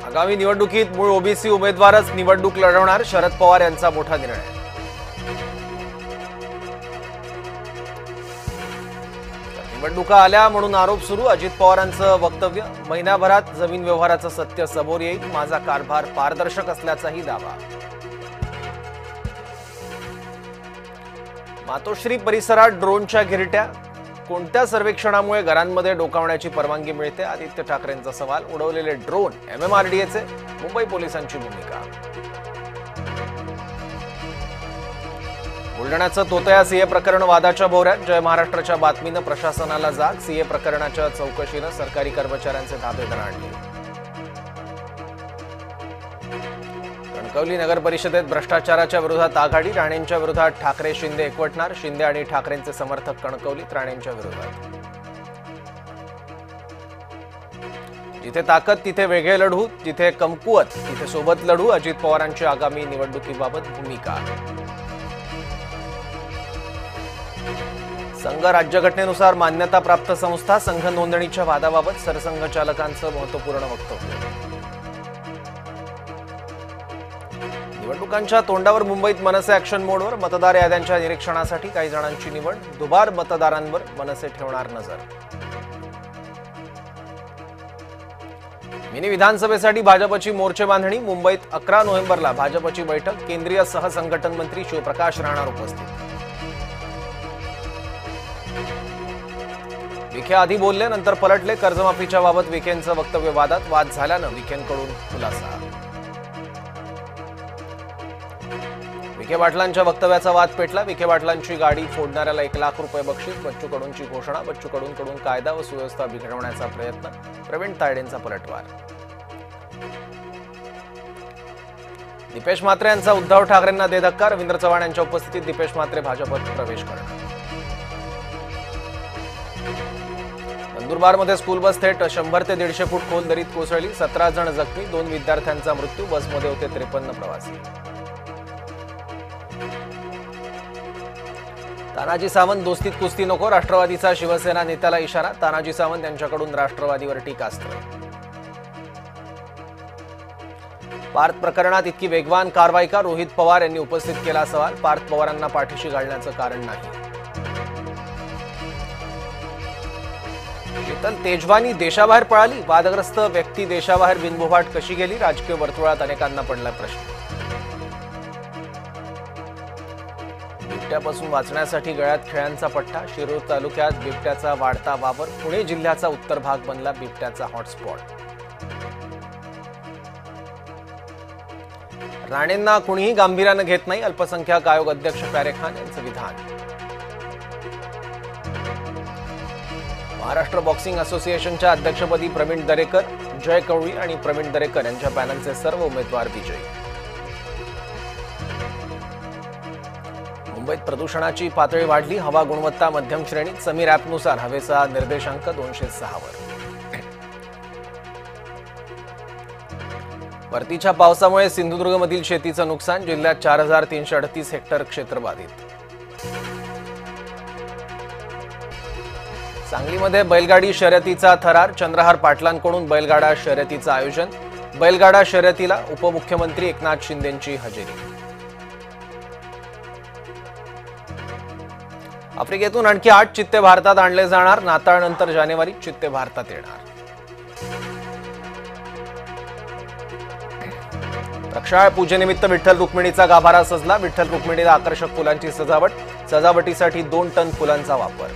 आगामी निवडणुकीत मूळ ओबीसी उमेदवारच निवडणूक लढवणार, शरद पवार यांचा मोठा निर्णय। निवडणुका आल्या म्हणून आरोप सुरू, अजित पवारांचं वक्तव्य। महिन्याभरात जमीन व्यवहाराचं सत्य समोर येईल, माझा कारभार पारदर्शक असल्याचाही दावा। मातोश्री परिसरात ड्रोनच्या गिरट्या, कोणत्या सर्वेक्षणामुळे घरांमध्ये डोकावण्याची परवानगी मिळते? आदित्य ठाकरेंचा सवाल। उडवलेले ड्रोन एमएमआरडीएचे, मुंबई पोलिसांची भूमिका। बुलढाण्याचं तोतया सीए प्रकरण वादाच्या भोवऱ्यात, जय महाराष्ट्राच्या बातमीनं प्रशासनाला जाग। सीए प्रकरणाच्या चौकशीनं सरकारी कर्मचाऱ्यांचे धाबे दणाणले। कणकवली नगर परिषदेत भ्रष्टाचाराच्या विरोधात आघाडी, राणेंच्या विरोधात ठाकरे शिंदे एकवटणार। शिंदे आणि ठाकरेंचे समर्थक कणकवलीत राणेंच्या विरोधात। जिथे ताकद तिथे वेगळे लढू, जिथे कमकुवत तिथे सोबत लढू, अजित पवारांची आगामी निवडणुकीबाबत भूमिका। संघ राज्यघटनेनुसार मान्यताप्राप्त संस्था, संघ नोंदणीच्या वादाबाबत सरसंघचालकांचं महत्त्वपूर्ण वक्तव्य। निवडणुकांच्या तोंडावर मुंबईत मनसे ॲक्शन मोडवर, मतदार याद्यांच्या निरीक्षणासाठी काही जणांची निवड। दुबार मतदारांवर मनसे ठेवणार नजर। मिनी विधानसभेसाठी भाजपची मोर्चे बांधणी, मुंबईत 11 नोव्हेंबरला भाजपची बैठक, केंद्रीय सहसंघटन मंत्री शिवप्रकाश राणा उपस्थित। विखे आधी बोलले नंतर पलटले, कर्जमाफीच्या बाबत विखेंचं वक्तव्य वादात, वाद झाल्यानं विखेंकडून खुलासा। विखे पाटलांच्या वक्तव्याचा वाद पेटला, विखे पाटलांची गाडी फोडणाऱ्याला 1 लाख रुपये बक्षीस, बच्चू कडूंची घोषणा, बच्चू कडूंकडून कायदा व सुव्यवस्था बिघडवण्याचा प्रयत्न, प्रवीण तायडेंचा पलटवार। दीपेश म्हात्रे यांचा उद्धव ठाकरेंना दे धक्का, रवींद्र चव्हाण यांच्या उपस्थितीत दीपेश म्हात्रे भाजपत प्रवेश करणार। नंदुरबारमध्ये स्कूल बस थेट 100 ते 150 फूट खोल दरीत कोसळली, 17 जण जखमी, 2 विद्यार्थ्यांचा मृत्यू, बसमध्ये होते 53 प्रवासी। तानाजी सावंत दोस्तीत कुस्ती नको, राष्ट्रवादीचा शिवसेना नेत्याला इशारा, तानाजी सावंत यांच्याकडून राष्ट्रवादीवर टीकास्त्र। पार्थ प्रकरणात इतकी वेगवान कारवाई का, रोहित पवार यांनी उपस्थित केला सवाल, पार्थ पवारांना पाठीशी घालण्याचं कारण नाही। शीतल तेजवानी देशाबाहेर पळाली, वादग्रस्त व्यक्ती देशाबाहेर बिनबुभाट कशी गेली, राजकीय वर्तुळात अनेकांना पडला प्रश्न। बिबट्यापासून वाचण्यासाठी गळ्यात खिळ्यांचा पट्टा, शिरूर तालुक्यात बिबट्याचा वाढता वावर, पुणे जिल्ह्याचा उत्तर भाग बनला बिबट्याचा हॉटस्पॉट। राणेंना कुणीही गांभीर्यानं घेत नाही, अल्पसंख्याक आयोग अध्यक्ष प्यारे खान यांचं विधान। महाराष्ट्र बॉक्सिंग असोसिएशनच्या अध्यक्षपदी प्रवीण दरेकर, जय कवळी आणि प्रवीण दरेकर यांच्या पॅनलचे सर्व उमेदवार विजयी। मुंबईत प्रदूषणाची पातळी वाढली, हवा गुणवत्ता मध्यम श्रेणीत, समीर ॲपनुसार हवेचा निर्देशांक 206 वर। परतीच्या पावसामुळे सिंधुदुर्गमधील शेतीचं नुकसान, जिल्ह्यात 4338 हेक्टर क्षेत्र बाधित। सांगलीमध्ये बैलगाडी शर्यतीचा थरार, चंद्रहार पाटलांकडून बैलगाडा शर्यतीचं आयोजन, बैलगाडा शर्यतीला उपमुख्यमंत्री एकनाथ शिंदेंची हजेरी। आफ्रिकेतून आणखी 8 चित्ते भारतात आणले जाणार, नाताळनंतर जानेवारीत चित्ते भारतात येणार। प्रक्षाळ पूजेनिमित्त विठ्ठल रुक्मिणीचा गाभारा सजला, विठ्ठल रुक्मिणीला आकर्षक फुलांची सजावट, सजावटीसाठी 2 टन फुलांचा वापर।